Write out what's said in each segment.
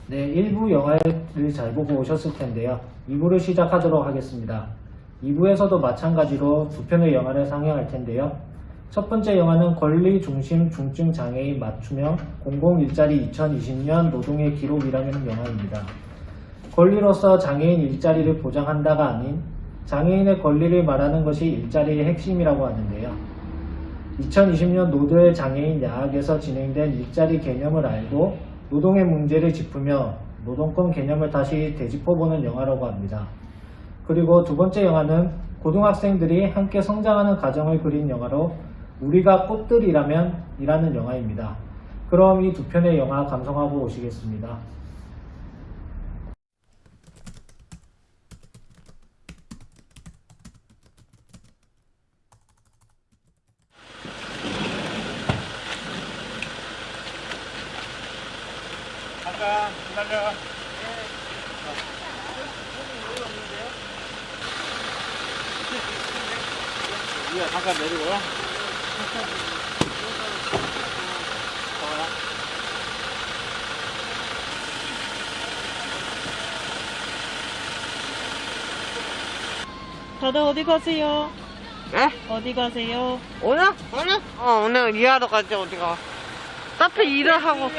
네, 1부 영화를 잘 보고 오셨을 텐데요. 2부를 시작하도록 하겠습니다. 2부에서도 마찬가지로 두 편의 영화를 상영할 텐데요. 첫 번째 영화는 권리중심 중증장애인 맞춤형 공공일자리 2020년 노동의 기록이라는 영화입니다. 권리로서 장애인 일자리를 보장한다가 아닌 장애인의 권리를 말하는 것이 일자리의 핵심이라고 하는데요. 2020년 노드의 장애인 야학에서 진행된 일자리 개념을 알고 노동의 문제를 짚으며 노동권 개념을 다시 되짚어보는 영화라고 합니다. 그리고 두 번째 영화는 고등학생들이 함께 성장하는 가정을 그린 영화로 우리가 꽃들이라면 이라는 영화입니다. 그럼 이 두 편의 영화 감상하고 오시겠습니다. 잠깐 기다려. 이거 잠깐 내리고요. 다들 어디 가세요? 네? 어디 가세요? 오늘? 오늘? 오늘 일하러 가지, 어디가. 카페 일을 하고.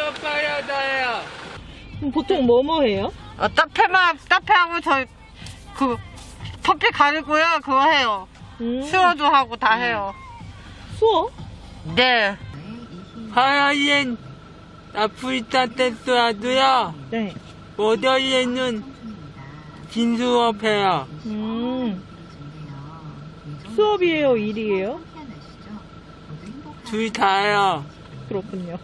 보통 뭐뭐 해요? 카페하고 커피 가리고요, 그거 해요. 수어도 하고 다 해요. 수어? 네. 화요일엔 아프리카 테스트하고요. 네. 월요일에는 진수업 해요. 수업이에요? 일이에요? 둘 다요. 그렇군요.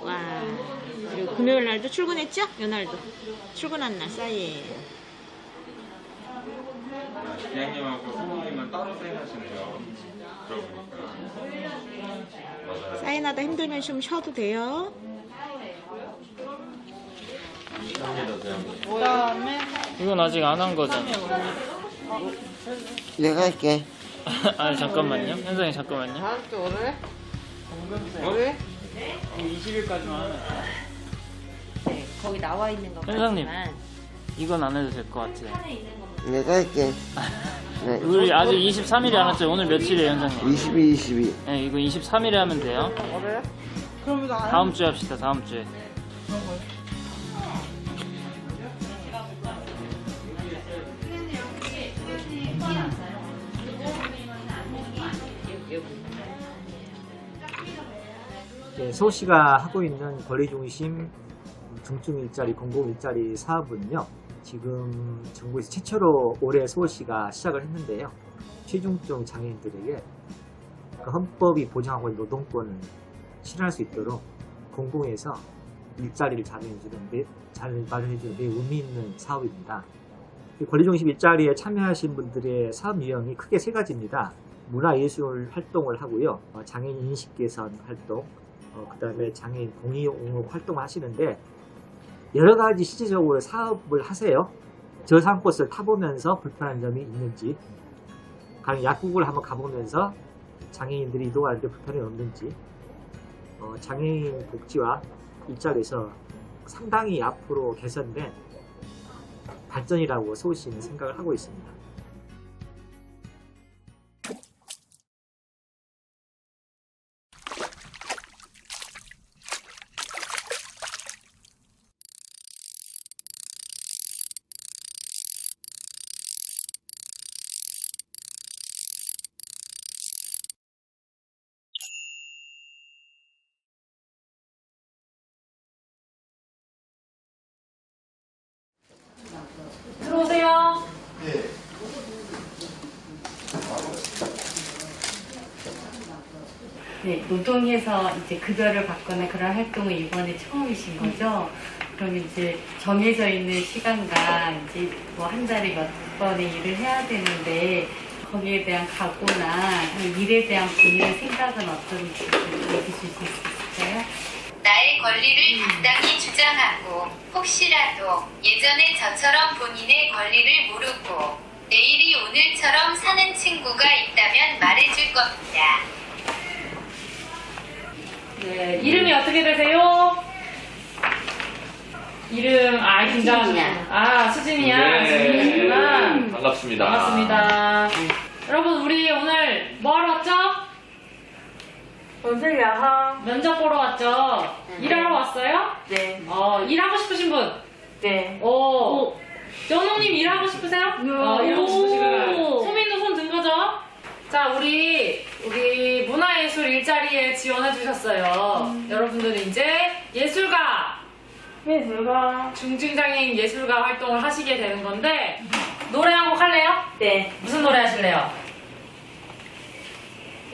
와, 그리고 금요일 날도 출근했죠? 요날도 출근한 날 사이에요. 기장님하고 소모님은 따로 사인하시네요. 들어보니까. 사인하다 힘들면 좀 쉬어도 돼요. 이건 아직 안 한 거잖아. 내가 할게. 아니 잠깐만요. 현장님 잠깐만요. 다음 주 오늘? 어? 20일까지만 하면. 네, 거기 나와 있는 것 현장님. 같지만 이건 안 해도 될 것 같아요. 내가 할게. 네. 우리 아직 23일이 안 왔죠. 오늘 며칠이에요, 현장님? 22. 네, 이거 23일에 하면 돼요. 그래? 그럼 이거 안 다음 주에 합시다. 다음 주에. 네, 서울시가 하고 있는 권리중심 중증일자리, 공공일자리 사업은요, 지금 정부에서 최초로 올해 서울시가 시작을 했는데요. 취중증 장애인들에게 그 헌법이 보장하고 있는 노동권을 실현할 수 있도록 공공에서 일자리를 잘 마련해주는 매우 의미 있는 사업입니다. 이 권리중심 일자리에 참여하신 분들의 사업 유형이 크게 세 가지입니다. 문화예술 활동을 하고요, 장애인 인식 개선 활동, 그 다음에 장애인 공익 활동을 하시는데, 여러 가지 실질적으로 사업을 하세요. 저상버스를 타보면서 불편한 점이 있는지, 가령 약국을 한번 가보면서 장애인들이 이동할 때 불편이 없는지, 장애인 복지와 일자리에서 상당히 앞으로 개선된 발전이라고 서울시는 생각을 하고 있습니다. 들어오세요. 네, 노동에서 이제 급여를 받거나 그런 활동은 이번에 처음이신 거죠? 그럼 이제 정해져 있는 시간과 이제 뭐 한 달에 몇 번의 일을 해야 되는데 거기에 대한 각오나 일에 대한 본인의 생각은 어떤지 얘기해 주실 수 있을까요? 나의 권리를 당당히 주장하고 혹시라도 예전에 저처럼 본인의 권리를 모르고 내일이 오늘처럼 사는 친구가 있다면 말해줄 겁니다. 네, 이름이 어떻게 되세요? 이름, 긴장하시네. 수진이야. 수진이구나. 반갑습니다. 반갑습니다. 여러분, 우리 오늘 뭐 하러 왔죠? 면접 보러 왔죠? 일하러 왔어요? 네. 일하고 싶으신 분? 네. 연호님 일하고 싶으세요? 일하고 싶으시구나. 소민도 손 든 거죠? 자, 우리 문화예술 일자리에 지원해 주셨어요. 여러분들은 이제 예술가, 중증장애인 예술가 활동을 하시게 되는 건데 노래 한 곡 할래요? 네. 무슨 노래 하실래요?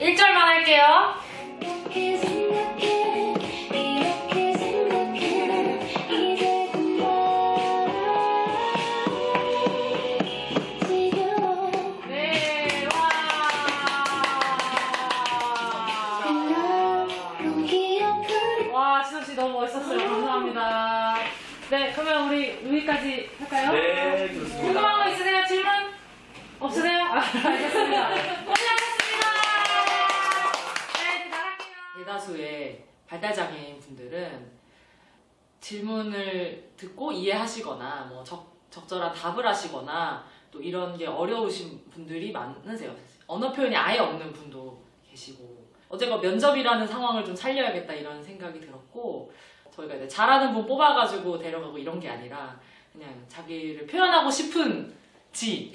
1절만 할게요. 네, 와, 진호씨 너무 멋있었어요. 감사합니다. 네, 그러면 우리 여기까지 할까요? 네, 좋습니다. 궁금한 거 있으세요? 질문? 없으세요? 알겠습니다. 고생하셨습니다. 네, 나갈게요. 대다수의 발달장애인 분들은 질문을 듣고 이해하시거나 뭐 적절한 답을 하시거나 또 이런 게 어려우신 분들이 많으세요. 언어 표현이 아예 없는 분도 계시고 어제가 면접이라는 상황을 좀 살려야겠다 이런 생각이 들었고 저희가 이제 잘하는 분 뽑아가지고 데려가고 이런 게 아니라 그냥 자기를 표현하고 싶은지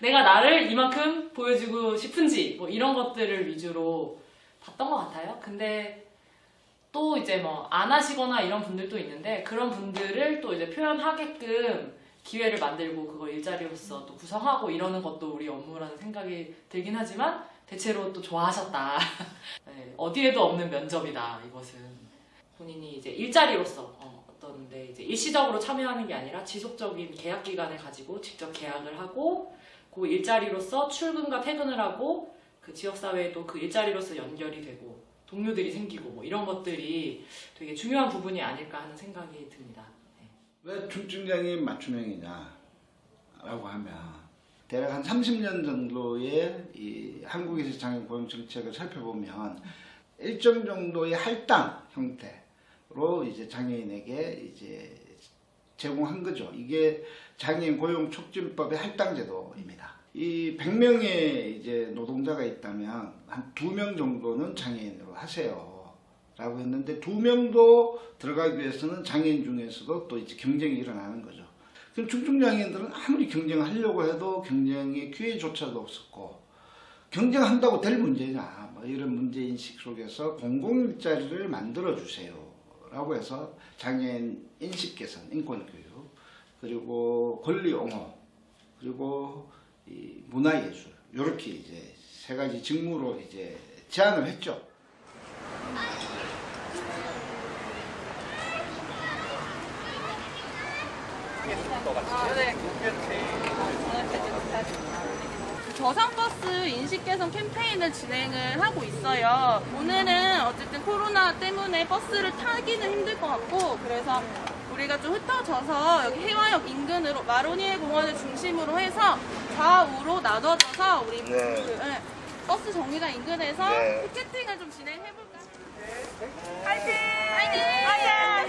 내가 나를 이만큼 보여주고 싶은지 뭐 이런 것들을 위주로 봤던 것 같아요. 근데 또 이제 뭐 안 하시거나 이런 분들도 있는데 그런 분들을 또 이제 표현하게끔 기회를 만들고 그걸 일자리로서 또 구성하고 이러는 것도 우리 업무라는 생각이 들긴 하지만 대체로 또 좋아하셨다. 네, 어디에도 없는 면접이다 이것은. 본인이 이제 일자리로서 어떤 데 이제 일시적으로 참여하는 게 아니라 지속적인 계약 기간을 가지고 직접 계약을 하고 그 일자리로서 출근과 퇴근을 하고 그 지역사회에도 그 일자리로서 연결이 되고 동료들이 생기고 뭐 이런 것들이 되게 중요한 부분이 아닐까 하는 생각이 듭니다. 네. 왜 중증장애인 맞춤형이냐 라고 하면 대략 한 30년 정도의 이 한국에서 장애인 고용 정책을 살펴보면 일정 정도의 할당 형태로 이제 장애인에게 이제 제공한 거죠. 이게 장애인 고용 촉진법의 할당 제도입니다. 이 100명의 이제 노동자가 있다면 한 2명 정도는 장애인으로 하세요 라고 했는데 2명도 들어가기 위해서는 장애인 중에서도 또 이제 경쟁이 일어나는 거죠. 그럼 중증장애인들은 아무리 경쟁하려고 해도 경쟁의 기회조차도 없었고 경쟁한다고 될 문제냐 뭐 이런 문제인식 속에서 공공일자리를 만들어 주세요 라고 해서 장애인 인식 개선, 인권교육 그리고 권리 옹호 그리고 이 문화예술 이렇게 이제 세 가지 직무로 이제 제안을 했죠. 저상버스 인식개선 캠페인을 진행을 하고 있어요. 오늘은 어쨌든 코로나 때문에 버스를 타기는 힘들 것 같고 그래서 우리가 좀 흩어져서 여기 해화역 인근으로 마로니에 공원을 중심으로 해서 좌우로 나눠져서 우리 버스 정류장 인근에서 피켓팅을 좀 진행해볼까? 화이팅! 화이팅! 화이팅!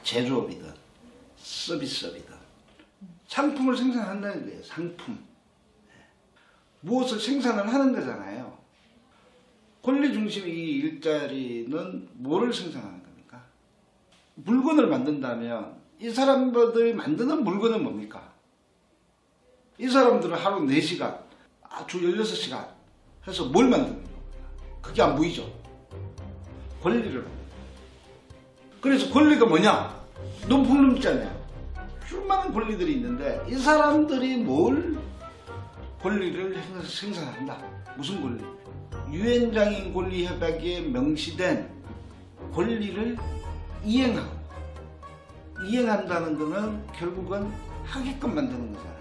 제조업이든 서비스업이든 상품을 생산한다는 거예요. 상품. 무엇을 생산을 하는 거잖아요. 권리 중심 이 일자리는 뭐를 생산하는 겁니까? 물건을 만든다면 이 사람들이 만드는 물건은 뭡니까? 이 사람들은 하루 4시간, 주 16시간 해서 뭘 만드는 겁니까? 그게 안 보이죠? 권리를 만드는 거예요. 그래서 권리가 뭐냐? 너무 굶잖아요. 수많은 권리들이 있는데 이 사람들이 뭘 권리를 생산한다. 무슨 권리? 유엔 장애인 권리 협약에 명시된 권리를 이행한다는 것은 결국은 하게끔 만드는 거잖아요.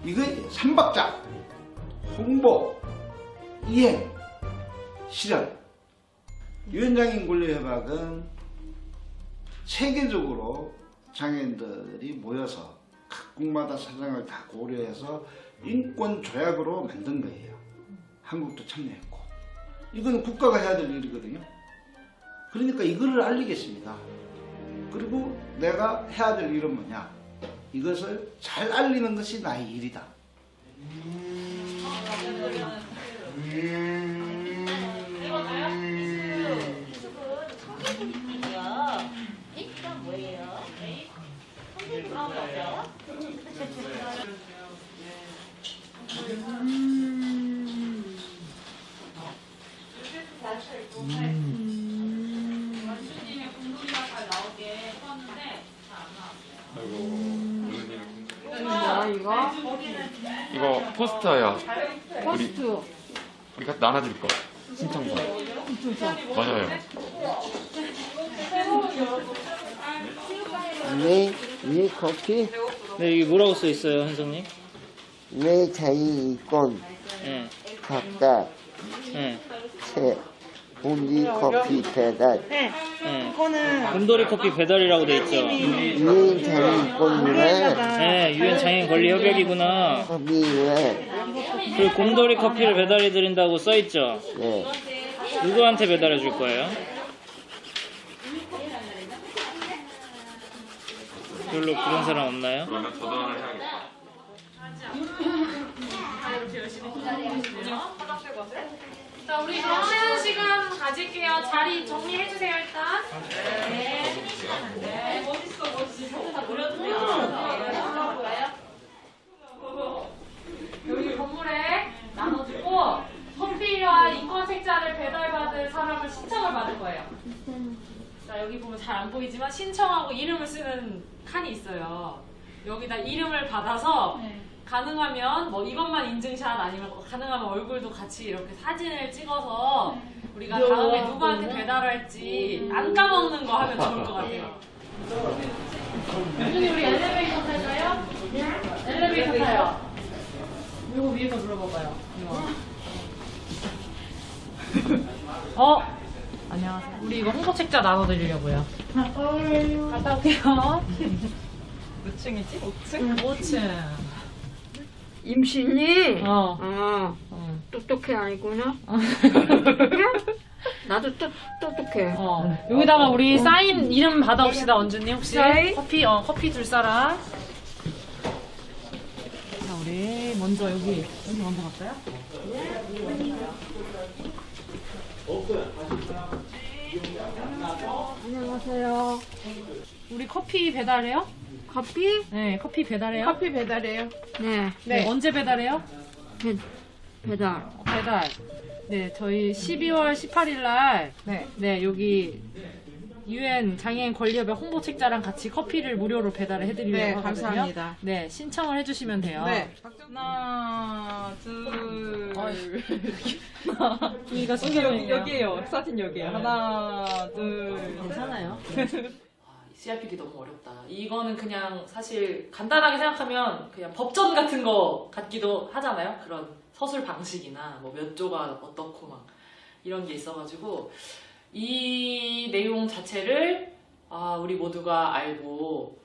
이거 3박자: 홍보, 이행, 실현. 유엔 장애인 권리 협약은 세계적으로 장애인들이 모여서 각국마다 사정을 다 고려해서 인권 조약으로 만든 거예요. 한국도 참여했고. 이건 국가가 해야 될 일이거든요. 그러니까 이거를 알리겠습니다. 그리고 내가 해야 될 일은 뭐냐? 이것을 잘 알리는 것이 나의 일이다. 원수님의 공부가 잘 나오게 썼는데 아이고, 이거 포스터야. 우리가 나눠줄 거. 신청서. 맞아요. 왜 커피? 네, 이게 뭐라고 써 있어요, 현성님? 왜 자유이권 네. 각각 네. 본디 커피 배달 네. 곰돌이 커피 배달이라고 돼 있죠. 유엔 자유이권이구나. 네, 유엔 장애인 권리 협약이구나. 커피 왜? 그리고 곰돌이 커피를 배달해 드린다고 써 있죠. 네. 누구한테 배달해 줄 거예요? 별로 그런 사람 없나요? 그러면 저도 하나 해야겠다. 자, 우리 그럼 쉬는 시간 가질게요. 자리 정리해주세요, 일단. 네. 멋있어. 다 노려주세요. 여기 건물에 나눠주고, 커피와 인권 책자를 배달받을 사람을 신청을 받을 거예요. 자, 여기 보면 잘 안 보이지만 신청하고 이름을 쓰는 칸이 있어요. 여기다 이름을 받아서 가능하면 뭐 이것만 인증샷 아니면 가능하면 얼굴도 같이 이렇게 사진을 찍어서 우리가 다음에 누구한테 배달할지 안 까먹는 거 하면 좋을 것 같아요. 요즘에 우리 엘리베이터 탈까요? 엘리베이터 타요. 이거 위에서 눌러봐봐요. 안녕하세요. 우리 이거 홍보 책자 나눠드리려고요. 갔다 올게요. 몇 층이지? 5층? 5층. 임신이? 똑똑해 아니구나. 나도 똑똑해. 여기다가 우리 사인 이름 받아옵시다, 원주님. 혹시 커피 줄 사람. 자, 우리 먼저 여기 먼저 갈까요? 안녕하세요. 우리 커피 배달해요? 커피? 네, 커피 배달해요. 커피 배달해요. 네. 네, 언제 배달해요? 배달. 배달. 네, 저희 12월 18일 날 네, 여기 유엔 장애인 권리협약 홍보 책자랑 같이 커피를 무료로 배달을 해드리려고 네, 하거든요. 감사합니다. 네, 신청을 해주시면 돼요. 네. 하나, 둘. 여기에요. 사진 여기에요. 하나, 둘. 괜찮아요. CRPD 너무 어렵다. 이거는 그냥 사실 간단하게 생각하면 그냥 법전 같은 거 같기도 하잖아요. 그런 서술 방식이나 뭐 몇 조가 어떻고 막 이런 게 있어가지고 이 내용 자체를 우리 모두가 알고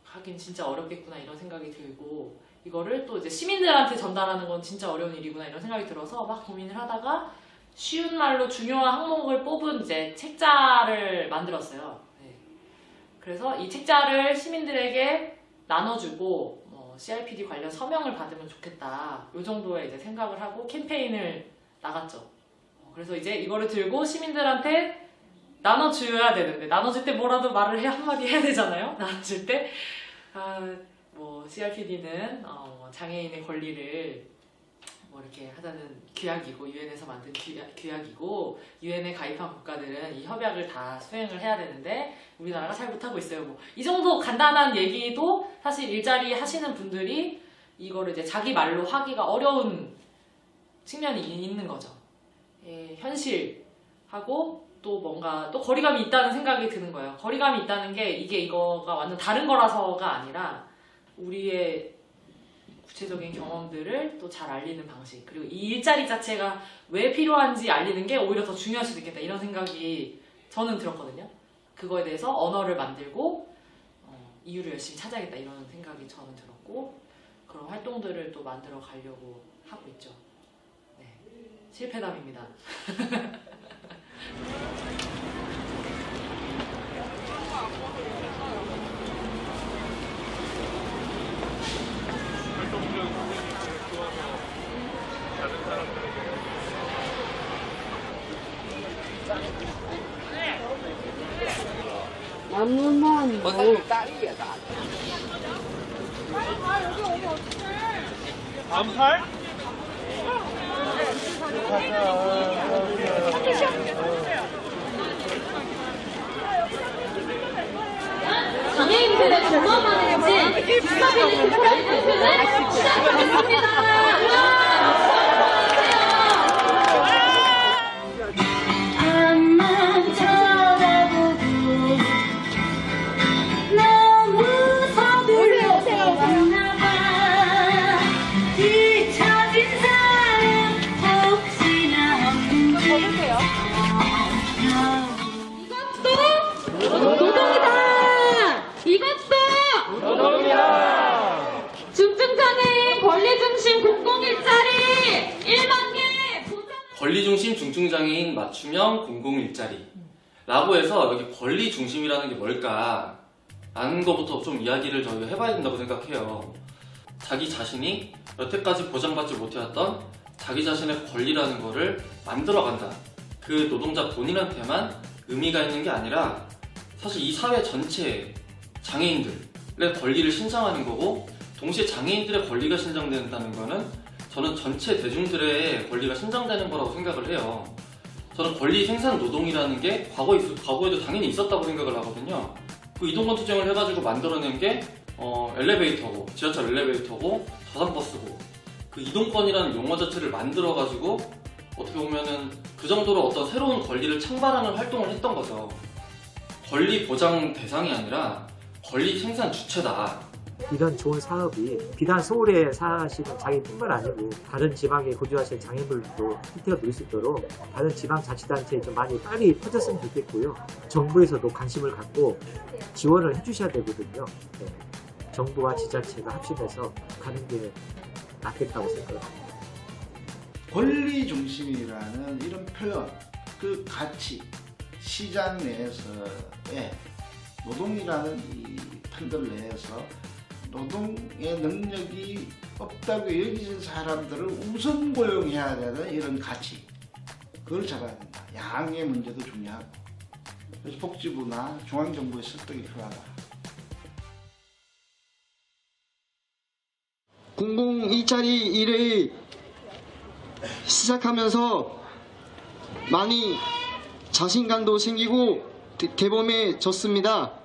하긴 진짜 어렵겠구나 이런 생각이 들고 이거를 또 이제 시민들한테 전달하는 건 진짜 어려운 일이구나 이런 생각이 들어서 막 고민을 하다가 쉬운 말로 중요한 항목을 뽑은 이제 책자를 만들었어요. 네. 그래서 이 책자를 시민들에게 나눠주고 CRPD 관련 서명을 받으면 좋겠다. 이 정도의 이제 생각을 하고 캠페인을 나갔죠. 그래서 이제 이거를 들고 시민들한테 나눠줘야 되는데, 나눠줄 때 뭐라도 말을 한마디 해야 되잖아요. 나눠줄 때 뭐 CRPD는 장애인의 권리를 뭐 이렇게 하자는 규약이고, 유엔에서 만든 규약이고, 유엔에 가입한 국가들은 이 협약을 다 수행을 해야 되는데 우리나라가 잘 못하고 있어요. 뭐 이 정도 간단한 얘기도 사실 일자리 하시는 분들이 이거를 이제 자기 말로 하기가 어려운 측면이 있는 거죠. 예, 현실하고 또 뭔가 또 거리감이 있다는 생각이 드는 거예요. 거리감이 있다는 게 이거가 완전 다른 거라서가 아니라 우리의 구체적인 경험들을 또 잘 알리는 방식, 그리고 이 일자리 자체가 왜 필요한지 알리는 게 오히려 더 중요할 수도 있겠다, 이런 생각이 저는 들었거든요. 그거에 대해서 언어를 만들고 이유를 열심히 찾아야겠다, 이런 생각이 저는 들었고, 그런 활동들을 또 만들어 가려고 하고 있죠. 네, 실패담입니다. 나무만 장애인들의 경험하는지 스타빌리티 프로젝트를 시작하겠습니다. 앞만 쳐다보고 너무 서둘러서 왔나봐. 뒤처진 사람 혹시나 없는지. 이것도 노동이다. 이것도 노동이다. 중증장애인 권리중심 공공일자리 1만 개 보장. 권리중심 중증장애인 맞춤형 공공일자리 라고 해서 여기 권리중심이라는 게 뭘까 라는 것부터 좀 이야기를 저희가 해봐야 된다고 생각해요. 자기 자신이 여태까지 보장받지 못해왔던 자기 자신의 권리라는 거를 만들어간다. 그 노동자 본인한테만 의미가 있는 게 아니라 사실 이 사회 전체 장애인들의 권리를 신장하는 거고, 동시에 장애인들의 권리가 신장된다는 거는 저는 전체 대중들의 권리가 신장되는 거라고 생각을 해요. 저는 권리 생산 노동이라는 게 과거에도 당연히 있었다고 생각을 하거든요. 그 이동권 투쟁을 해가지고 만들어낸 게 엘리베이터고, 지하철 엘리베이터고, 저상버스고, 그 이동권이라는 용어 자체를 만들어가지고 어떻게 보면은 그 정도로 어떤 새로운 권리를 창발하는 활동을 했던 거죠. 권리 보장 대상이 아니라 권리 생산 주체다. 이런 좋은 사업이 비단 서울에 사시는 장애인뿐만 아니고 다른 지방에 거주하시는 장애인들도 혜택을 누릴 수 있도록 다른 지방자치단체에 좀 많이 빨리 퍼졌으면 좋겠고요. 정부에서도 관심을 갖고 지원을 해주셔야 되거든요. 네. 정부와 지자체가 합심해서 가는 게 낫겠다고 생각합니다. 권리 중심이라는 이런 표현, 그 가치, 시장 내에서의 노동이라는 이 판들 내에서 노동의 능력이 없다고 여기는 사람들을 우선 고용해야 되는 이런 가치, 그걸 잡아야 된다. 양의 문제도 중요하고, 그래서 복지부나 중앙정부의 설득이 필요하다. 공공 일자리 일을 시작하면서 많이 자신감도 생기고 대범해졌습니다.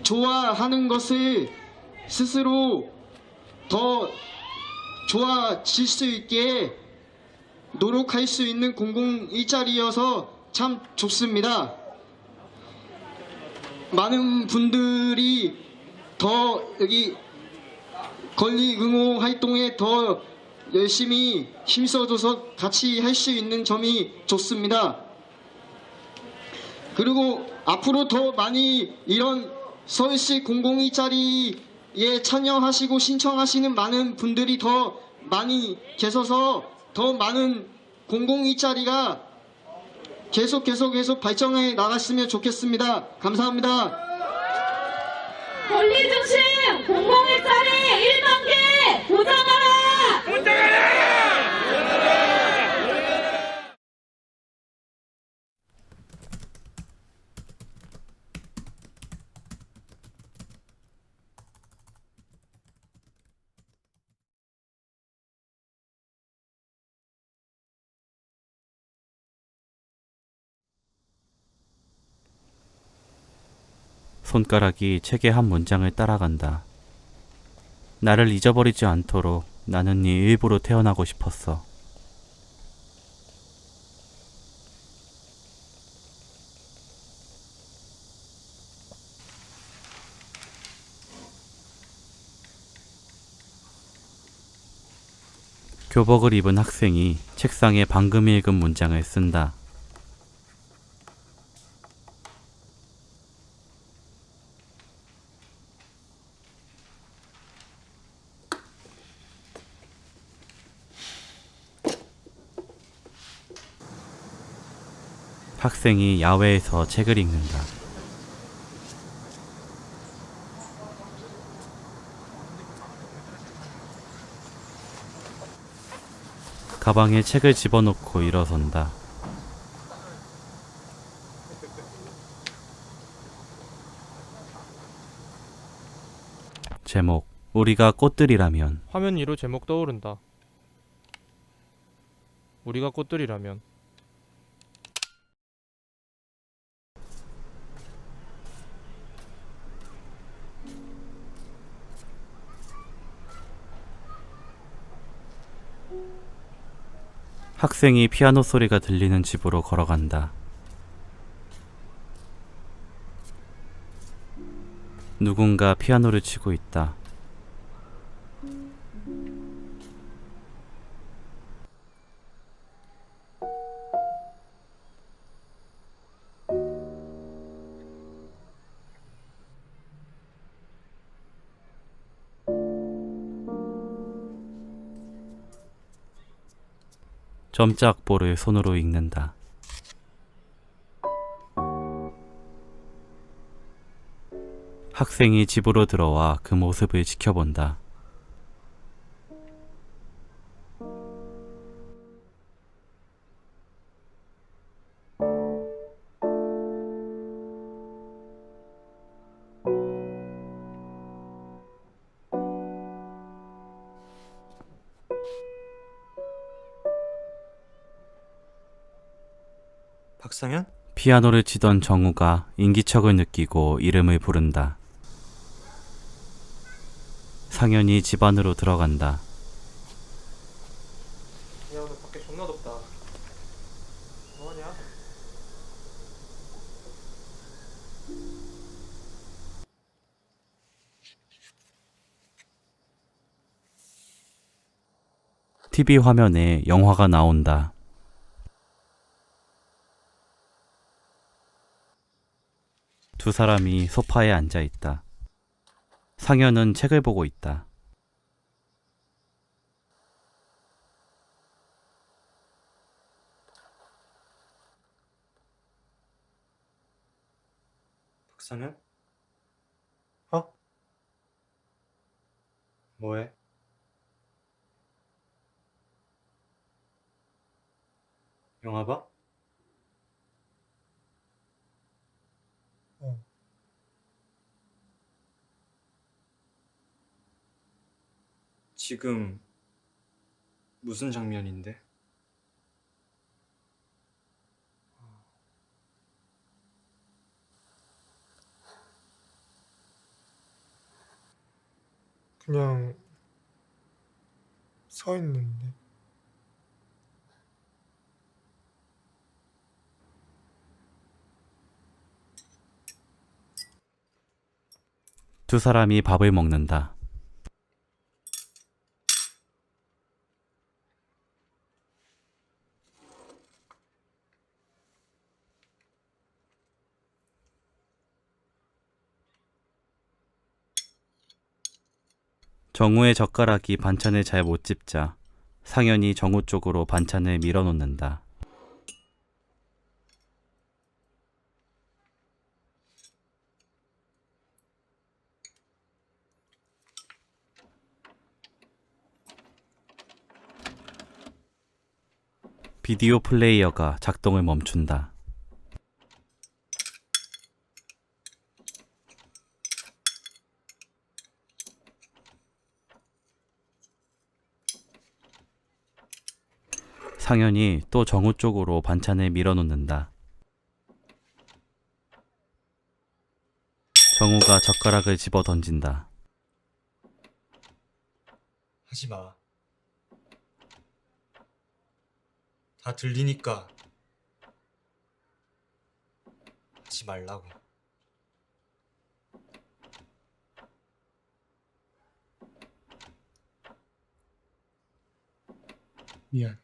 좋아하는 것을 스스로 더 좋아질 수 있게 노력할 수 있는 공공 일자리여서 참 좋습니다. 많은 분들이 더 여기 권리 응호 활동에 더 열심히 힘써줘서 같이 할 수 있는 점이 좋습니다. 그리고 앞으로 더 많이 이런 서울시 공공일자리에 참여하시고 신청하시는 많은 분들이 더 많이 계셔서 더 많은 공공일자리가 계속 발전해 나갔으면 좋겠습니다. 감사합니다. 권리중심 공공일자리 손가락이 책의 한 문장을 따라간다. 나를 잊어버리지 않도록 나는 네 일부로 태어나고 싶었어. 교복을 입은 학생이 책상에 방금 읽은 문장을 쓴다. 학생이 야외에서 책을 읽는다. 가방에 책을 집어넣고 일어선다. 제목, 우리가 꽃들이라면. 화면 위로 제목 떠오른다. 우리가 꽃들이라면. 학생이 피아노 소리가 들리는 집으로 걸어간다. 누군가 피아노를 치고 있다. 점자 악보를 손으로 읽는다. 학생이 집으로 들어와 그 모습을 지켜본다. 박상현? 피아노를 치던 정우가 인기척을 느끼고 이름을 부른다. 상현이 집 안으로 들어간다. 야, 오늘 밖에 존나 덥다. 뭐하냐? TV 화면에 영화가 나온다. 두 사람이 소파에 앉아 있다. 상현은 책을 보고 있다. 박상현? 뭐해? 영화 봐? 지금 무슨 장면인데? 그냥 서 있는데. 두 사람이 밥을 먹는다. 정우의 젓가락이 반찬을 잘 못 집자 상현이 정우 쪽으로 반찬을 밀어놓는다. 비디오 플레이어가 작동을 멈춘다. 상현이 또 정우 쪽으로 반찬을 밀어놓는다. 정우가 젓가락을 집어 던진다. 하지 마. 다 들리니까 하지 말라고. 미안.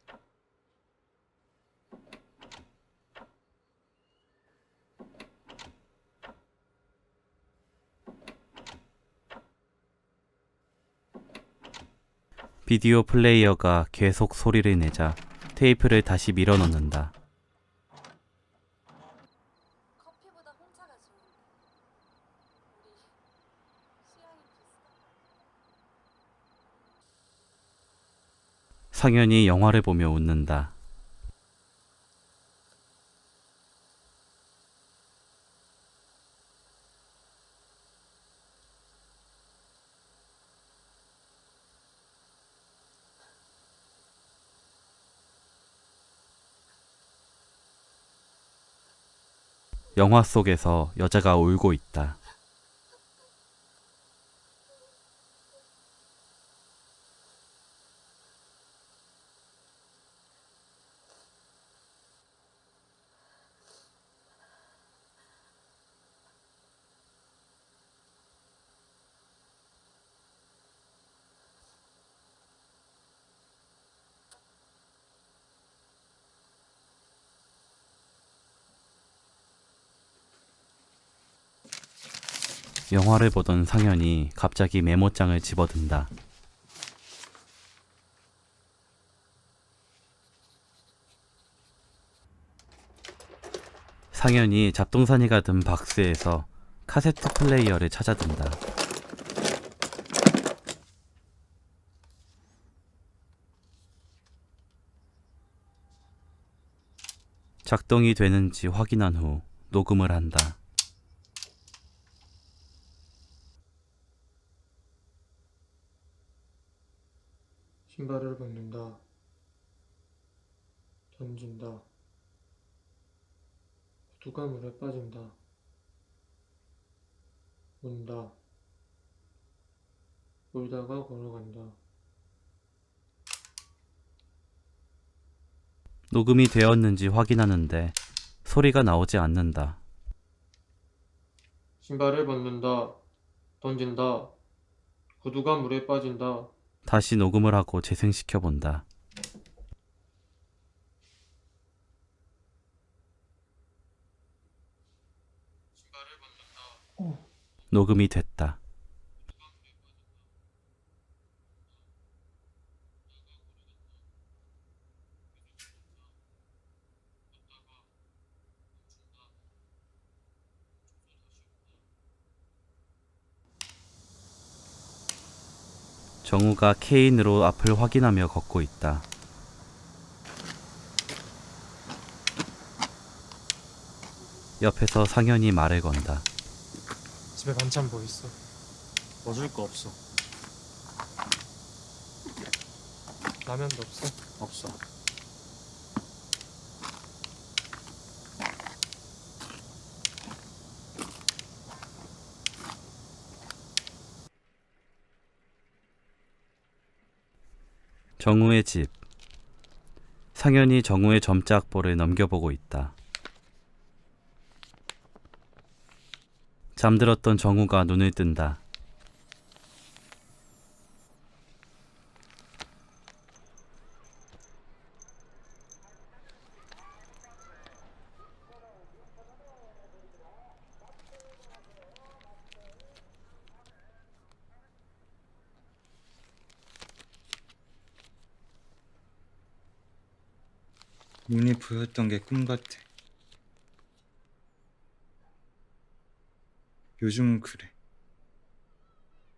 비디오 플레이어가 계속 소리를 내자 테이프를 다시 밀어 넣는다. 상현이 영화를 보며 웃는다. 영화 속에서 여자가 울고 있다. 영화를 보던 상현이 갑자기 메모장을 집어든다. 상현이 잡동사니가 든 박스에서 카세트 플레이어를 찾아든다. 작동이 되는지 확인한 후 녹음을 한다. 신발을 벗는다. 던진다. 구두가 물에 빠진다. 운다. 울다가 걸어간다. 녹음이 되었는지 확인하는데 소리가 나오지 않는다. 신발을 벗는다. 던진다. 구두가 물에 빠진다. 다시 녹음을 하고 재생시켜 본다. 녹음이 됐다. 정우가 케인으로 앞을 확인하며 걷고 있다. 옆에서 상현이 말을 건다. 집에 반찬 뭐 있어? 뭐 줄 거 없어. 라면도 없어? 없어. 정우의 집. 상현이 정우의 점자 악보를 넘겨보고 있다. 잠들었던 정우가 눈을 뜬다. 눈이 보였던 게 꿈 같아. 요즘은 그래.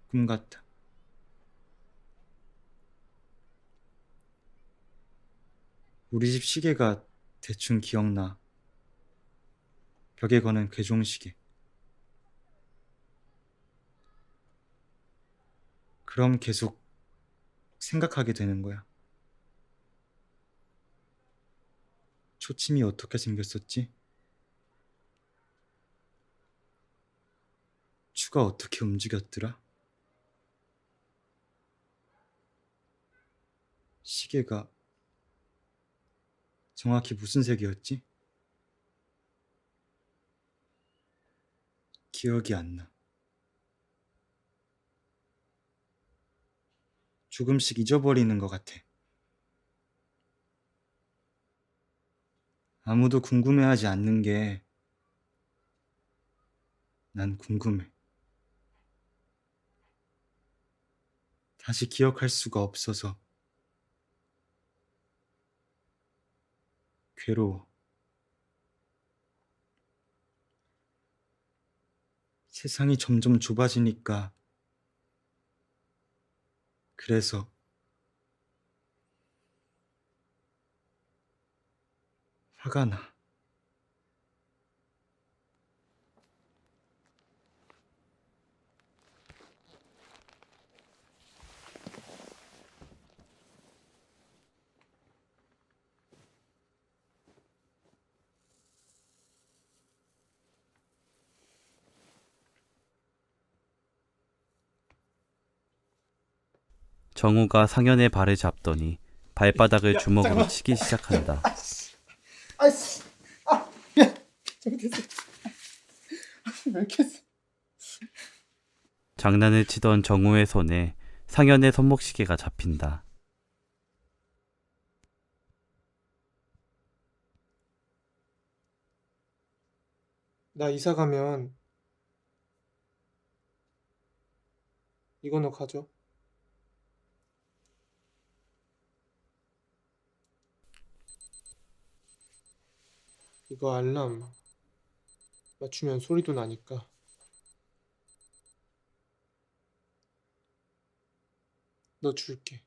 꿈 같아. 우리 집 시계가 대충 기억나. 벽에 거는 괴종시계. 그럼 계속 생각하게 되는 거야. 초침이 어떻게 생겼었지? 수가 어떻게 움직였더라? 시계가 정확히 무슨 색이었지? 기억이 안 나. 조금씩 잊어버리는 것 같아. 아무도 궁금해하지 않는 게 난 궁금해. 다시 기억할 수가 없어서 괴로워. 세상이 점점 좁아지니까 그래서 화가 나. 정우가 상현의 발을 잡더니 발바닥을 주먹으로 치기 시작한다. 아이씨, 야, 잘못했어. 왜 이렇게 했어? 장난을 치던 정우의 손에 상현의 손목시계가 잡힌다. 나 이사 가면 이거 너 가져. 이거 알람 맞추면 소리도 나니까. 너 줄게.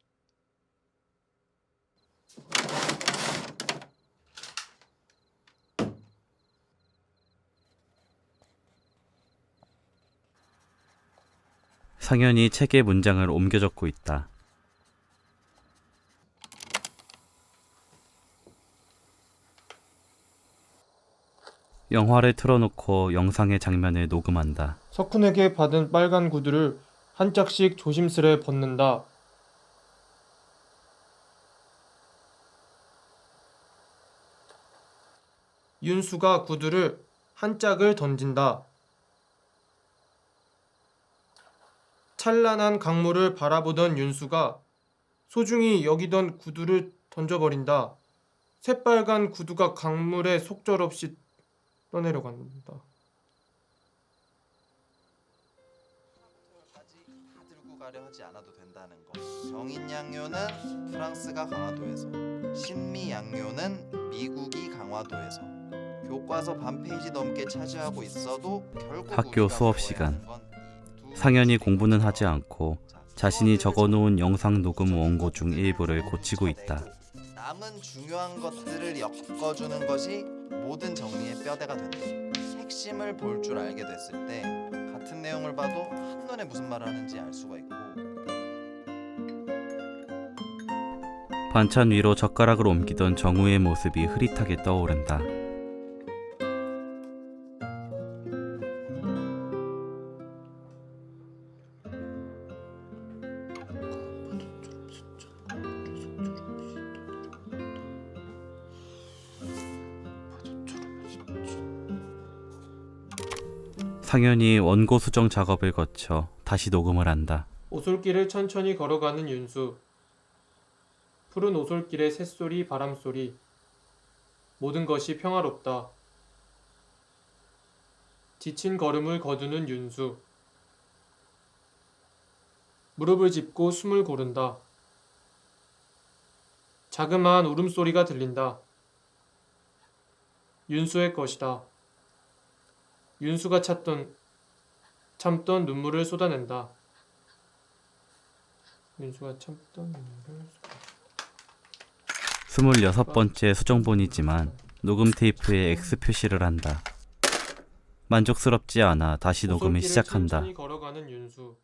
상현이 책에 문장을 옮겨 적고 있다. 영화를 틀어놓고 영상의 장면을 녹음한다. 석훈에게 받은 빨간 구두를 한 짝씩 조심스레 벗는다. 윤수가 구두를 한 짝을 던진다. 찬란한 강물을 바라보던 윤수가 소중히 여기던 구두를 던져버린다. 새빨간 구두가 강물에 속절없이 떠내려간다. 들고 가려 하지 않아도 된다는 거. 정인 양료는 프랑스가 강화도에서, 신미 양료는 미국이 강화도에서. 교과서 반 페이지 넘게 차지하고 있어도 결국 학교 수업 시간. 상현이 공부는 하지 않고 자신이 적어놓은 영상 녹음 원고 중 일부를 고치고 있다. 남은 중요한 것들을 엮어주는 것이 모든 정리의 뼈대가 된다. 핵심을 볼 줄 알게 됐을 때 같은 내용을 봐도 한눈에 무슨 말을 하는지 알 수가 있고. 반찬 위로 젓가락을 옮기던 정우의 모습이 흐릿하게 떠오른다. 상현이 원고 수정 작업을 거쳐 다시 녹음을 한다. 오솔길을 천천히 걸어가는 윤수. 푸른 오솔길의 새소리, 바람소리. 모든 것이 평화롭다. 지친 걸음을 거두는 윤수. 무릎을 짚고 숨을 고른다. 자그마한 울음소리가 들린다. 윤수의 것이다. 윤수가 참던 눈물을 쏟아낸다. 윤수가 참던 눈물을 26번째 수정본이지만 녹음 테이프에 X 표시를 한다. 만족스럽지 않아 다시 녹음을 시작한다. 천천히 걸어가는 윤수.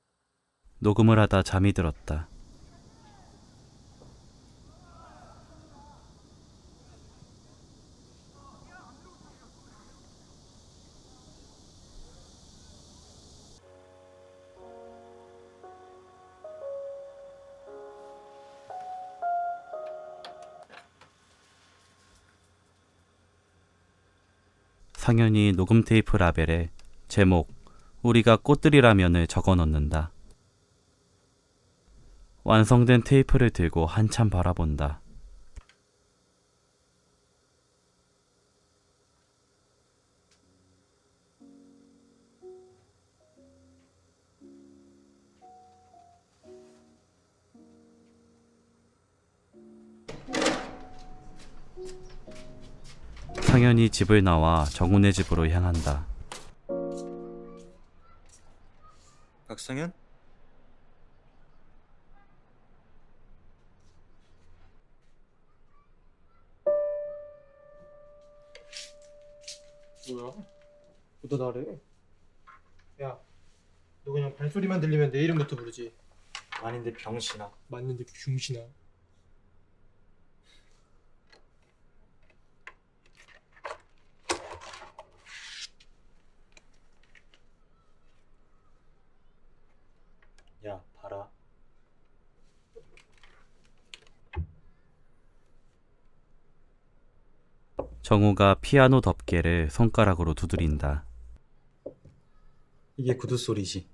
녹음을 하다 잠이 들었다. 상현이 녹음 테이프 라벨에 제목 우리가 꽃들이라면을 적어 넣는다. 완성된 테이프를 들고 한참 바라본다. 상현이 집을 나와 정훈의 집으로 향한다. 박상현? 뭐야? 보다 나래. 야, 너 그냥 발소리만 들리면 내 이름부터 부르지. 아닌데 병신아. 맞는데 병신아. 야, 봐라. 정우가 피아노 덮개를 손가락으로 두드린다. 이게 구두 소리지.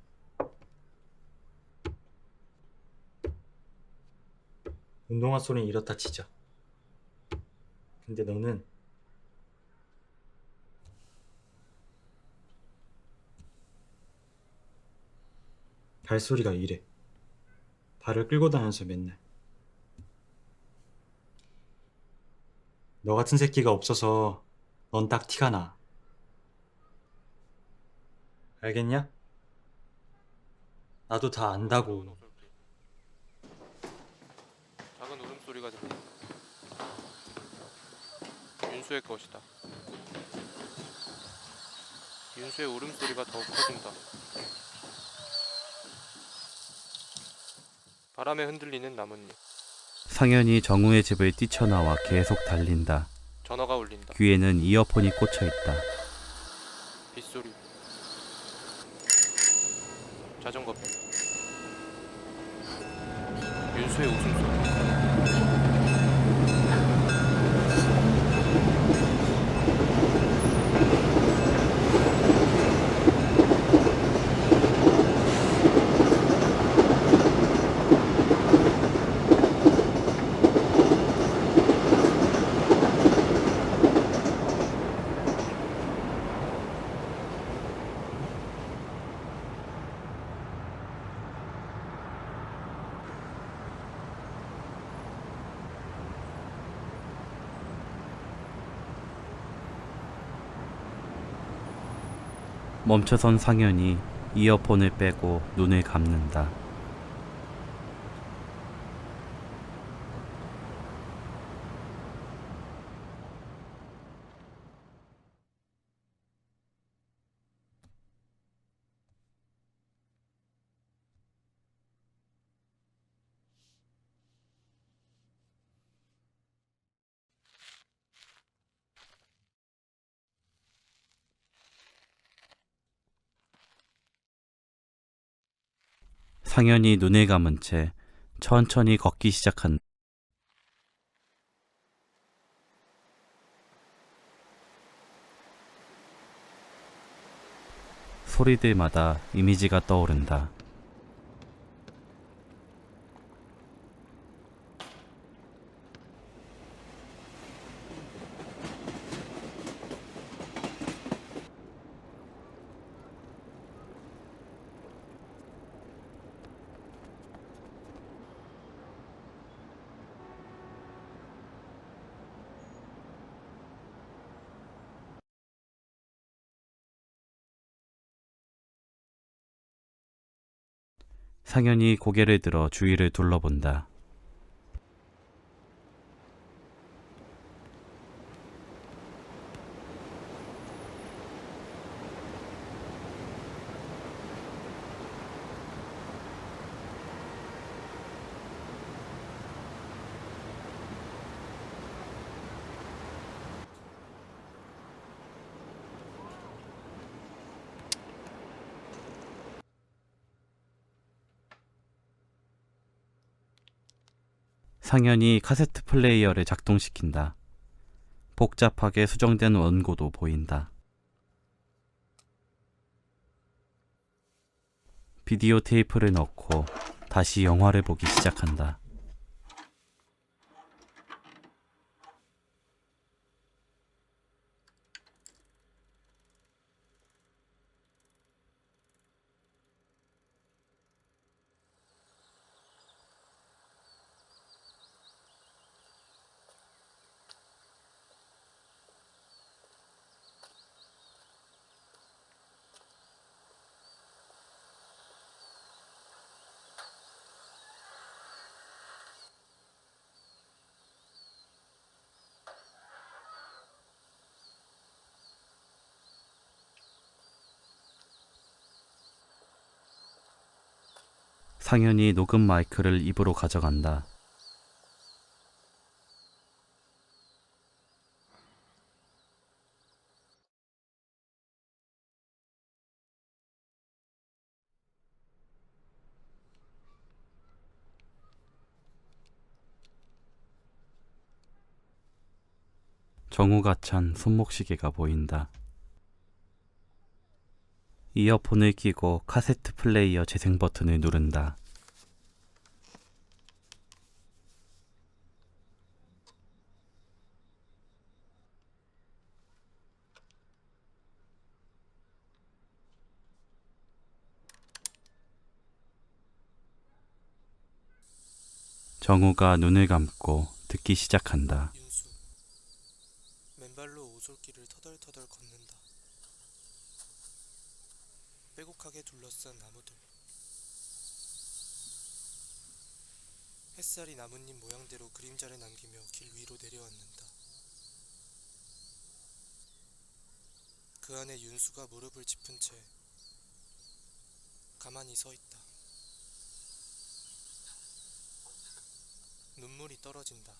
운동화 소리는 이렇다 치자. 근데 너는 발소리가 이래. 발을 끌고 다녀서 맨날. 너 같은 새끼가 없어서 넌 딱 티가 나. 알겠냐? 나도 다 안다고. 작은 울음소리가 들린다. 윤수의 것이다. 윤수의 울음소리가 더욱 커진다. 바람에 흔들리는 나뭇잎. 상현이 정우의 집을 뛰쳐나와 계속 달린다. 전화가 울린다. 귀에는 이어폰이 꽂혀 있다. 빗소리. 자전거 배. 윤수의 웃음소리. 멈춰선 상현이 이어폰을 빼고 눈을 감는다. 상현이 눈을 감은 채 천천히 걷기 시작한다. 소리들마다 이미지가 떠오른다. 상현이 고개를 들어 주위를 둘러본다. 상현이 카세트 플레이어를 작동시킨다. 복잡하게 수정된 원고도 보인다. 비디오 테이프를 넣고 다시 영화를 보기 시작한다. 상현이 녹음 마이크를 입으로 가져간다. 정우가 찬 손목시계가 보인다. 이어폰을 끼고 카세트 플레이어 재생 버튼을 누른다. 정우가 눈을 감고 듣기 시작한다. 맨발로 오솔길을 터덜터덜 걷는다. 빼곡하게 둘러싼 나무들. 햇살이 나뭇잎 모양대로 그림자를 남기며 길 위로 내려앉는다. 그 안에 윤수가 무릎을 짚은 채 가만히 서 있다. 눈물이 떨어진다.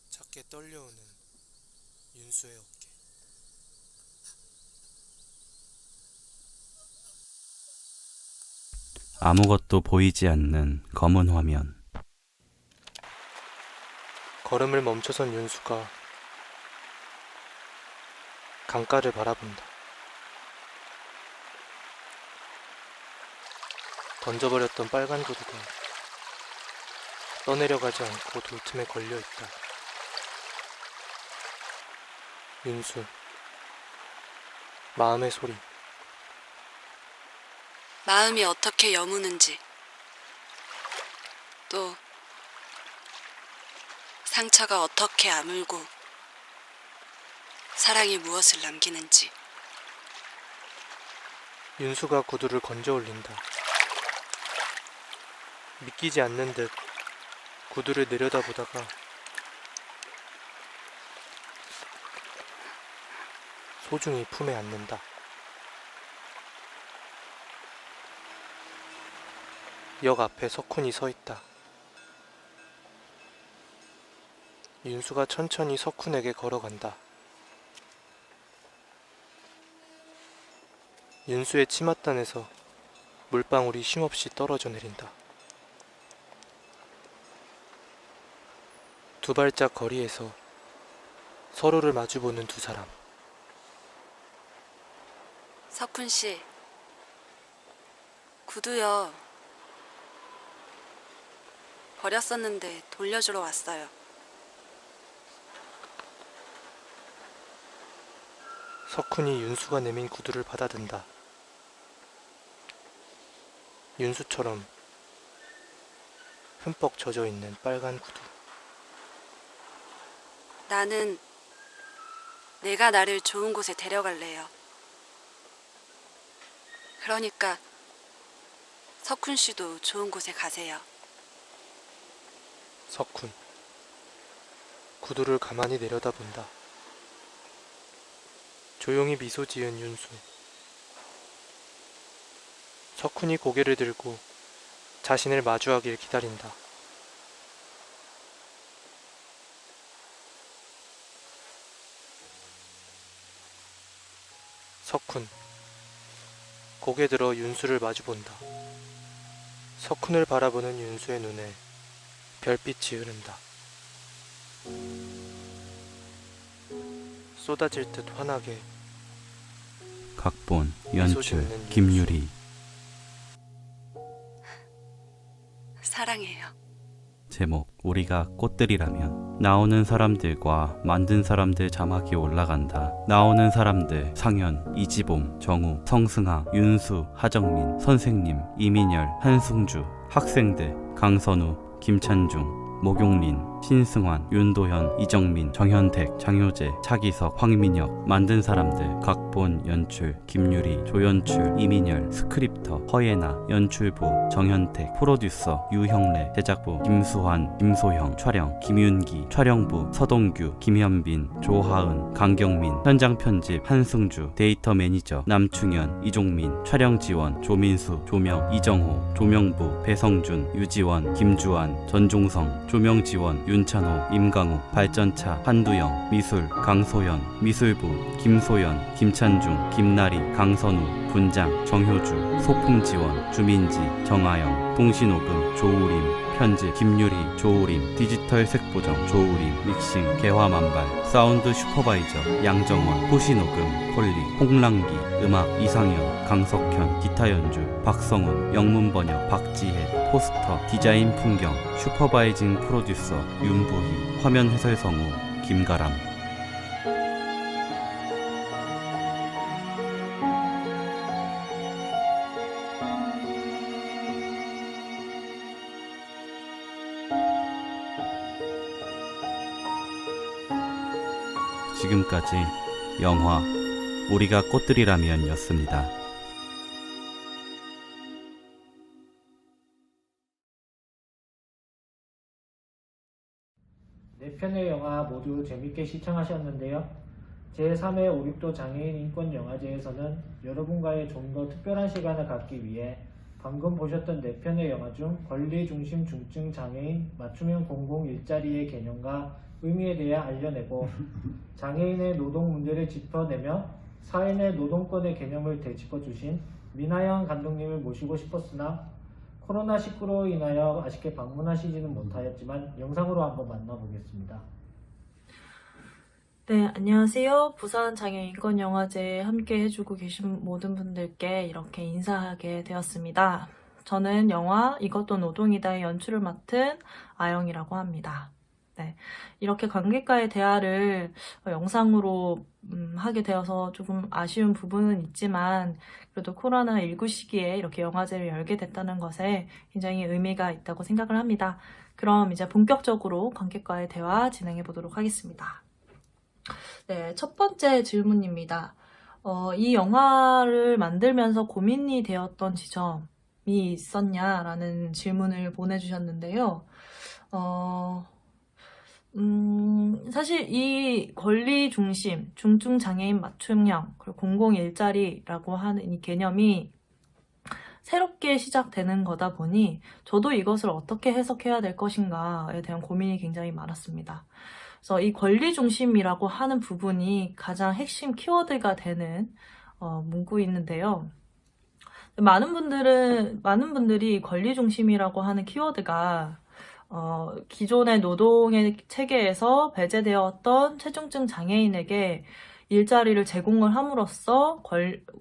작게 떨려오는 윤수의 어깨. 아무것도 보이지 않는 검은 화면. 걸음을 멈춰선 윤수가 강가를 바라본다. 던져버렸던 빨간 구두가 떠내려가지 않고 돌틈에 걸려있다. 윤수, 마음의 소리. 마음이 어떻게 여무는지, 또 상처가 어떻게 아물고 사랑이 무엇을 남기는지. 윤수가 구두를 건져 올린다. 믿기지 않는 듯 구두를 내려다보다가 소중히 품에 안는다. 역 앞에 석훈이 서 있다. 윤수가 천천히 석훈에게 걸어간다. 윤수의 치맛단에서 물방울이 쉼없이 떨어져 내린다. 두 발짝 거리에서 서로를 마주보는 두 사람. 석훈 씨, 구두요. 버렸었는데 돌려주러 왔어요. 석훈이 윤수가 내민 구두를 받아든다. 윤수처럼 흠뻑 젖어있는 빨간 구두. 나는 내가 나를 좋은 곳에 데려갈래요. 그러니까 석훈 씨도 좋은 곳에 가세요. 석훈, 구두를 가만히 내려다본다. 조용히 미소 지은 윤수. 석훈이 고개를 들고 자신을 마주하길 기다린다. 석훈, 고개 들어 윤수를 마주본다. 석훈을 바라보는 윤수의 눈에 별빛이 흐른다. 각본 연출 김유리. 사랑해요. 제목 우리가 꽃들이라면. 나오는 사람들과 만든 사람들 자막이 올라간다. 나오는 사람들 상현, 이지봄, 정우, 성승아, 윤수, 하정민, 선생님, 이민열, 한승주. 학생들 강선우, 김찬중, 목용린, 신승환, 윤도현, 이정민, 정현택, 장효재, 차기석, 황민혁. 만든 사람들 각본, 연출 김유리, 조연출 이민열, 스크립터 허예나, 연출부 정현택, 프로듀서 유형래, 제작부 김수환, 김소형, 촬영 김윤기, 촬영부 서동규, 김현빈, 조하은, 강경민, 현장 편집 한승주, 데이터 매니저 남충현, 이종민, 촬영 지원 조민수, 조명 이정호, 조명부 배성준, 유지원, 김주환, 전종성, 조명 지원 윤찬호, 임강욱, 발전차 한두영, 미술 강소연, 미술부 김소연, 김찬중, 김나리, 강선우, 분장 정효주, 소품 지원 주민지, 정아영, 동시녹음 조우림, 편집 김유리, 조우림, 디지털 색보정 조우림, 믹싱 개화만발, 사운드 슈퍼바이저 양정원, 호시녹음 콜리, 홍랑기, 음악 이상현, 강석현, 기타 연주 박성훈, 영문 번역 박지혜, 포스터 디자인 풍경, 슈퍼바이징 프로듀서 윤부희, 화면 해설 성우 김가람. 지금까지 영화 우리가 꽃들이라면 였습니다. 네 편의 영화 모두 재밌게 시청하셨는데요. 제3회 5.6도 장애인 인권영화제에서는 여러분과의 좀 더 특별한 시간을 갖기 위해 방금 보셨던 4편의 영화 중 권리중심 중증 장애인 맞춤형 공공 일자리의 개념과 의미에 대해 알려내고 장애인의 노동 문제를 짚어내며 사회 내 노동권의 개념을 되짚어주신 민하영 감독님을 모시고 싶었으나 코로나19로 인하여 아쉽게 방문하시지는 못하였지만 영상으로 한번 만나보겠습니다. 네, 안녕하세요. 부산 장애인권영화제에 함께 해주고 계신 모든 분들께 이렇게 인사하게 되었습니다. 저는 영화 이것도 노동이다의 연출을 맡은 아영이라고 합니다. 네, 이렇게 관객과의 대화를 영상으로 하게 되어서 조금 아쉬운 부분은 있지만 그래도 코로나19 시기에 이렇게 영화제를 열게 됐다는 것에 굉장히 의미가 있다고 생각을 합니다. 그럼 이제 본격적으로 관객과의 대화 진행해 보도록 하겠습니다. 네, 첫 번째 질문입니다. 이 영화를 만들면서 고민이 되었던 지점이 있었냐라는 질문을 보내주셨는데요. 사실 이 권리 중심, 중증 장애인 맞춤형, 그리고 공공 일자리라고 하는 이 개념이 새롭게 시작되는 거다 보니 저도 이것을 어떻게 해석해야 될 것인가에 대한 고민이 굉장히 많았습니다. 그래서 이 권리 중심이라고 하는 부분이 가장 핵심 키워드가 되는 문구인데요. 많은 분들이 권리 중심이라고 하는 키워드가 기존의 노동의 체계에서 배제되었던 체중증 장애인에게 일자리를 제공을 함으로써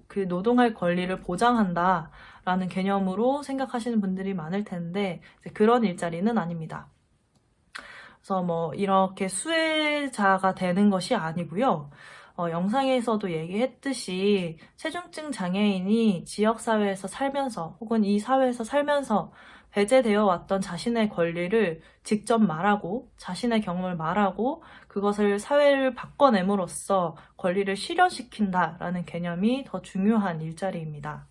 그 노동할 권리를 보장한다라는 개념으로 생각하시는 분들이 많을 텐데 그런 일자리는 아닙니다. 그래서 이렇게 수혜자가 되는 것이 아니고요. 영상에서도 얘기했듯이 체중증 장애인이 지역사회에서 살면서 혹은 이 사회에서 살면서 배제되어 왔던 자신의 권리를 직접 말하고 자신의 경험을 말하고 그것을 사회를 바꿔냄으로써 권리를 실현시킨다라는 개념이 더 중요한 일자리입니다.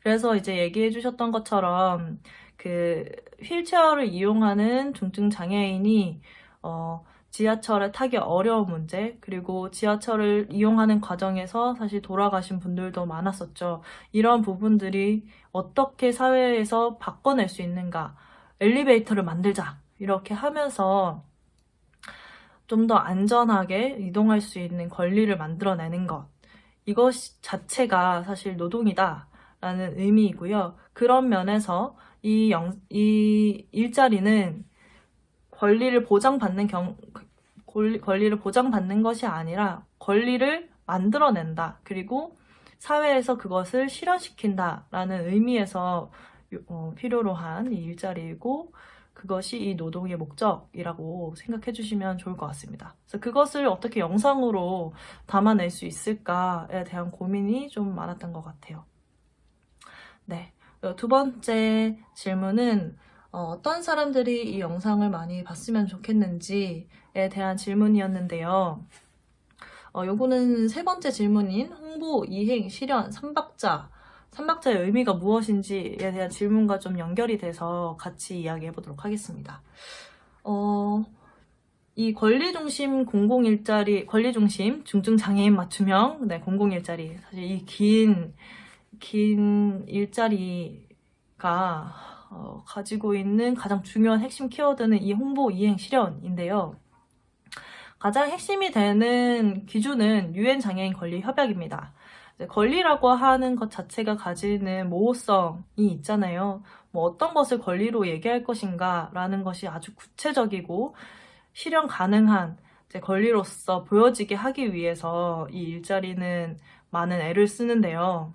그래서 이제 얘기해 주셨던 것처럼 그 휠체어를 이용하는 중증 장애인이 지하철에 타기 어려운 문제, 그리고 지하철을 이용하는 과정에서 사실 돌아가신 분들도 많았었죠. 이런 부분들이 어떻게 사회에서 바꿔낼 수 있는가, 엘리베이터를 만들자 이렇게 하면서 좀 더 안전하게 이동할 수 있는 권리를 만들어내는 것, 이것 자체가 사실 노동이다 라는 의미이고요. 그런 면에서 이 일자리는 권리를 보장받는 것이 아니라 권리를 만들어낸다. 그리고 사회에서 그것을 실현시킨다라는 의미에서 필요로 한 이 일자리이고 그것이 이 노동의 목적이라고 생각해 주시면 좋을 것 같습니다. 그래서 그것을 어떻게 영상으로 담아낼 수 있을까에 대한 고민이 좀 많았던 것 같아요. 네, 두 번째 질문은 어떤 사람들이 이 영상을 많이 봤으면 좋겠는지에 대한 질문이었는데요. 요거는 세 번째 질문인 홍보, 이행, 실현, 3박자의 의미가 무엇인지에 대한 질문과 좀 연결이 돼서 같이 이야기해 보도록 하겠습니다. 이 권리중심 공공일자리, 권리중심 중증장애인 맞춤형 공공일자리, 사실 이 긴 일자리가 가지고 있는 가장 중요한 핵심 키워드는 이 홍보, 이행, 실현인데요. 가장 핵심이 되는 기준은 유엔 장애인 권리 협약입니다. 권리라고 하는 것 자체가 가지는 모호성이 있잖아요. 뭐 어떤 것을 권리로 얘기할 것인가 라는 것이 아주 구체적이고 실현 가능한 권리로서 보여지게 하기 위해서 이 일자리는 많은 애를 쓰는데요.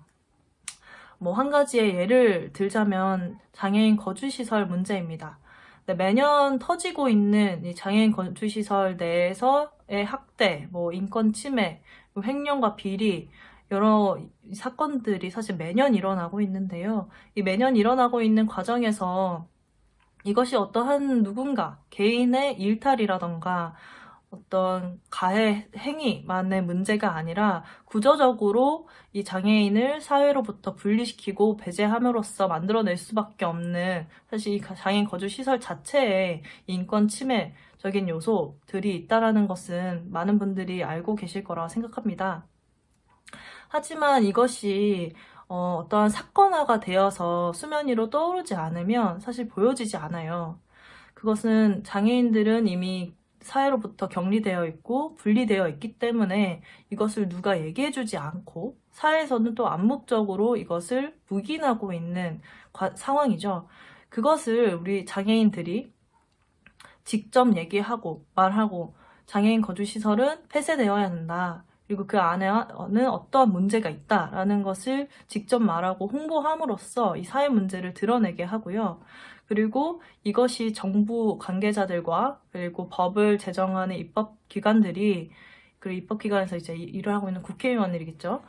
뭐 한 가지의 예를 들자면 장애인 거주시설 문제입니다. 매년 터지고 있는 이 장애인 거주시설 내에서의 학대, 뭐 인권 침해, 횡령과 비리, 여러 사건들이 사실 매년 일어나고 있는데요. 이 매년 일어나고 있는 과정에서 이것이 어떠한 누군가 개인의 일탈이라던가 어떤 가해 행위만의 문제가 아니라 구조적으로 이 장애인을 사회로부터 분리시키고 배제함으로써 만들어낼 수밖에 없는, 사실 이 장애인 거주 시설 자체에 인권 침해적인 요소들이 있다는 것은 많은 분들이 알고 계실 거라고 생각합니다. 하지만 이것이 어떠한 사건화가 되어서 수면 위로 떠오르지 않으면 사실 보여지지 않아요. 그것은 장애인들은 이미 사회로부터 격리되어 있고 분리되어 있기 때문에 이것을 누가 얘기해주지 않고 사회에서는 또 암묵적으로 이것을 묵인하고 있는 상황이죠. 그것을 우리 장애인들이 직접 얘기하고 말하고 장애인 거주시설은 폐쇄되어야 한다. 그리고 그 안에는 어떠한 문제가 있다라는 것을 직접 말하고 홍보함으로써 이 사회 문제를 드러내게 하고요. 그리고 이것이 정부 관계자들과 그리고 법을 제정하는 입법기관들이, 그리고 입법기관에서 이제 일을 하고 있는 국회의원들이겠죠.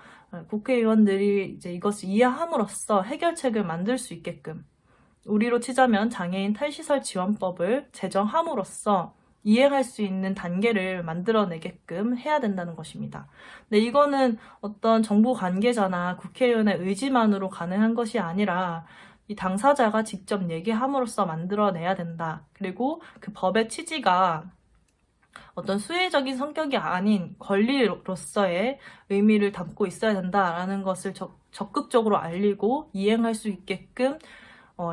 국회의원들이 이제 이것을 이해함으로써 해결책을 만들 수 있게끔, 우리로 치자면 장애인 탈시설 지원법을 제정함으로써 이행할 수 있는 단계를 만들어내게끔 해야 된다는 것입니다. 근데 이거는 어떤 정부 관계자나 국회의원의 의지만으로 가능한 것이 아니라 이 당사자가 직접 얘기함으로써 만들어내야 된다. 그리고 그 법의 취지가 어떤 수혜적인 성격이 아닌 권리로서의 의미를 담고 있어야 된다라는 것을 적극적으로 알리고 이행할 수 있게끔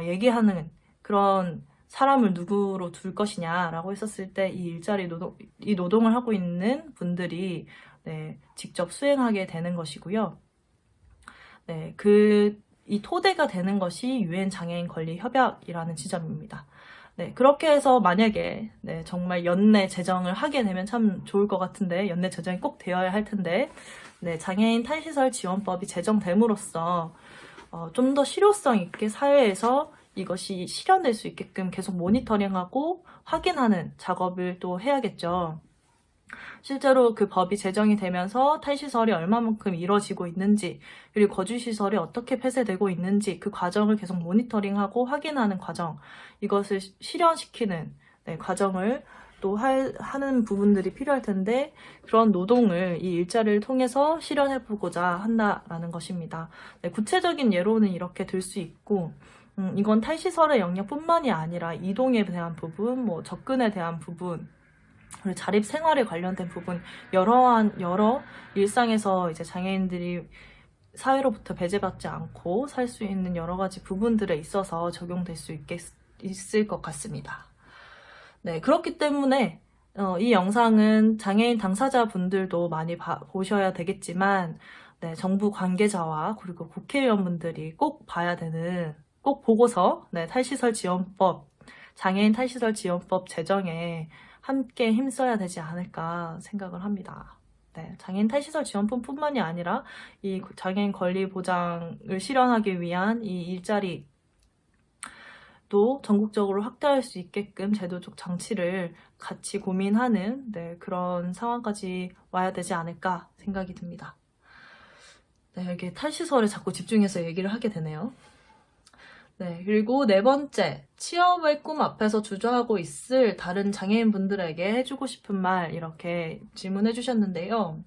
얘기하는 그런 사람을 누구로 둘 것이냐라고 했었을 때 이 노동을 하고 있는 분들이 직접 수행하게 되는 것이고요. 이 토대가 되는 것이 유엔 장애인 권리 협약이라는 지점입니다. 그렇게 해서 만약에 정말 연내 제정을 하게 되면 참 좋을 것 같은데, 연내 제정이 꼭 되어야 할 텐데, 장애인 탈시설 지원법이 제정됨으로써 좀 더 실효성 있게 사회에서 이것이 실현될 수 있게끔 계속 모니터링하고 확인하는 작업을 또 해야겠죠. 실제로 그 법이 제정이 되면서 탈시설이 얼마만큼 이루어지고 있는지, 그리고 거주시설이 어떻게 폐쇄되고 있는지 그 과정을 계속 모니터링하고 확인하는 과정, 이것을 실현시키는 과정을 또 하는 부분들이 필요할 텐데, 그런 노동을 이 일자리를 통해서 실현해보고자 한다라는 것입니다. 구체적인 예로는 이렇게 들 수 있고, 이건 탈시설의 영역뿐만이 아니라 이동에 대한 부분, 뭐 접근에 대한 부분, 그리고 자립 생활에 관련된 부분, 여러 일상에서 이제 장애인들이 사회로부터 배제받지 않고 살 수 있는 여러 가지 부분들에 있어서 적용될 수 있을 것 같습니다. 그렇기 때문에 이 영상은 장애인 당사자분들도 많이 보셔야 되겠지만, 정부 관계자와 그리고 국회의원분들이 꼭 보고서 탈시설 지원법, 장애인 탈시설 지원법 제정에 함께 힘써야 되지 않을까 생각을 합니다. 네, 장애인 탈시설 지원금뿐만이 아니라 이 장애인 권리 보장을 실현하기 위한 이 일자리 또 전국적으로 확대할 수 있게끔 제도적 장치를 같이 고민하는 그런 상황까지 와야 되지 않을까 생각이 듭니다. 네, 이렇게 탈시설에 자꾸 집중해서 얘기를 하게 되네요. 네, 그리고 네 번째, 취업의 꿈 앞에서 주저하고 있을 다른 장애인분들에게 해주고 싶은 말 이렇게 질문해 주셨는데요.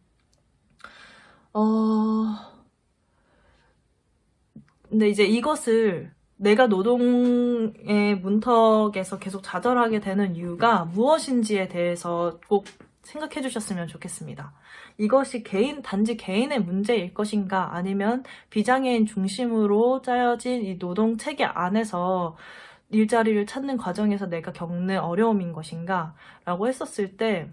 근데 이제 이것을 내가 노동의 문턱에서 계속 좌절하게 되는 이유가 무엇인지에 대해서 꼭 생각해 주셨으면 좋겠습니다. 이것이 단지 개인의 문제일 것인가 아니면 비장애인 중심으로 짜여진 이 노동 체계 안에서 일자리를 찾는 과정에서 내가 겪는 어려움인 것인가 라고 했었을 때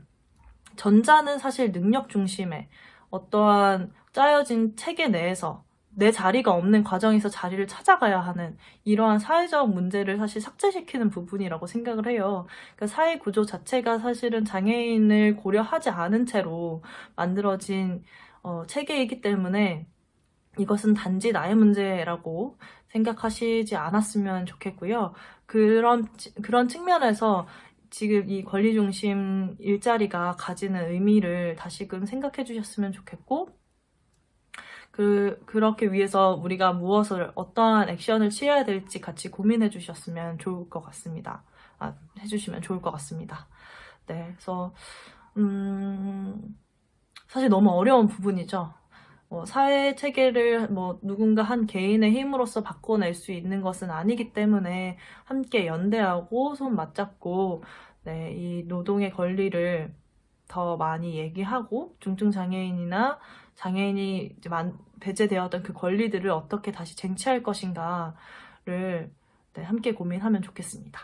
전자는 사실 능력 중심의 어떠한 짜여진 체계 내에서 내 자리가 없는 과정에서 자리를 찾아가야 하는 이러한 사회적 문제를 사실 삭제시키는 부분이라고 생각을 해요. 그러니까 사회 구조 자체가 사실은 장애인을 고려하지 않은 채로 만들어진 체계이기 때문에 이것은 단지 나의 문제라고 생각하시지 않았으면 좋겠고요. 그런 측면에서 지금 이 권리중심 일자리가 가지는 의미를 다시금 생각해 주셨으면 좋겠고 그렇게 위해서 우리가 어떠한 액션을 취해야 될지 같이 고민해 주셨으면 좋을 것 같습니다. 해주시면 좋을 것 같습니다. 네, 그래서 사실 너무 어려운 부분이죠. 사회 체계를 누군가 한 개인의 힘으로써 바꿔낼 수 있는 것은 아니기 때문에 함께 연대하고 손 맞잡고 이 노동의 권리를 더 많이 얘기하고 중증 장애인이나 장애인이 이제 배제되었던 그 권리들을 어떻게 다시 쟁취할 것인가를 함께 고민하면 좋겠습니다.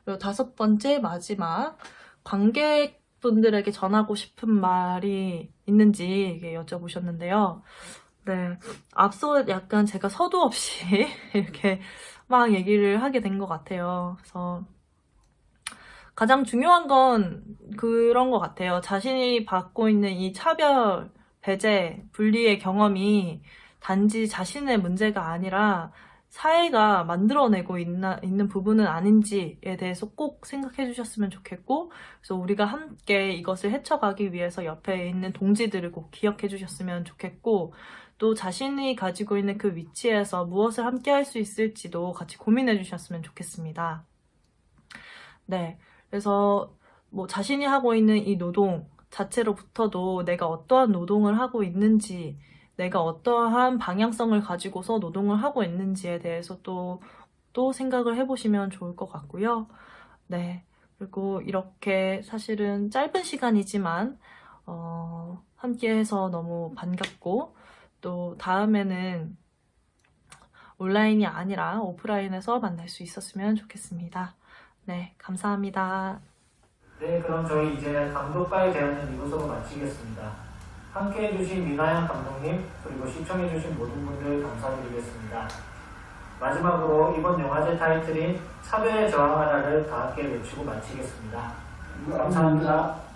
그리고 다섯 번째 마지막 관객분들에게 전하고 싶은 말이 있는지 여쭤보셨는데요. 네, 앞서 약간 제가 서두 없이 이렇게 막 얘기를 하게 된 것 같아요. 그래서 가장 중요한 건 그런 것 같아요. 자신이 받고 있는 이 차별, 배제, 분리의 경험이 단지 자신의 문제가 아니라 사회가 만들어내고 있는 부분은 아닌지에 대해서 꼭 생각해 주셨으면 좋겠고, 그래서 우리가 함께 이것을 헤쳐가기 위해서 옆에 있는 동지들을 꼭 기억해 주셨으면 좋겠고, 또 자신이 가지고 있는 그 위치에서 무엇을 함께 할 수 있을지도 같이 고민해 주셨으면 좋겠습니다. 네. 그래서 자신이 하고 있는 이 노동 자체로부터도 내가 어떠한 노동을 하고 있는지, 내가 어떠한 방향성을 가지고서 노동을 하고 있는지에 대해서 또 생각을 해보시면 좋을 것 같고요. 네. 그리고 이렇게 사실은 짧은 시간이지만 함께해서 너무 반갑고, 또 다음에는 온라인이 아니라 오프라인에서 만날 수 있었으면 좋겠습니다. 네, 감사합니다. 네, 그럼 저희 이제 감독과의 대화는 이곳으로 마치겠습니다. 함께해주신 민하영 감독님, 그리고 시청해주신 모든 분들 감사드리겠습니다. 마지막으로 이번 영화제 타이틀인 차별에 저항하라를 다 함께 외치고 마치겠습니다. 감사합니다.